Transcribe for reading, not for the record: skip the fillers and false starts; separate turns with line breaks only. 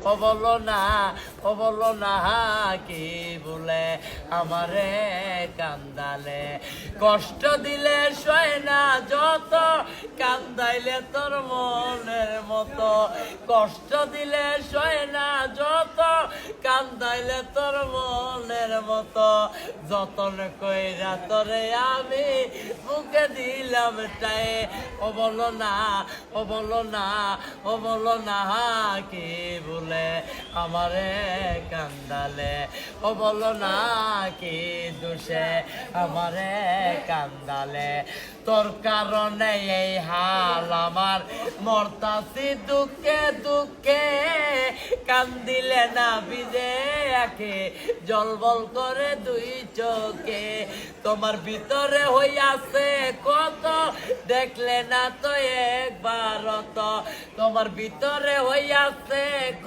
ও বলো না কি বলে আমারে কান্দালে, কষ্ট দিলে সয় না যত, কান্দাইলে তোর মনের মতো, কষ্ট দিলে সয় না যত, কান্দাইলে তোর মনের মতো, যতন কইরা তোরে আমি বুকে দিলাম টাই। ও বলো না, ও বলো না, ও বলো না কি বলে আমারে কান্দালে, ও বলো না কি দোষে আমারে কান্দালে, তোর কারণে এই হাল আমার, মরতাছি দুঃখে দুঃখে, কান্দিলে না ভিজে আঁখে, জলবল করে দুই চোখে, তোমার ভিতরে হইয়াছে কত, দেখলে না তো একবার তো, তোমার ভিতরে হইয়াছে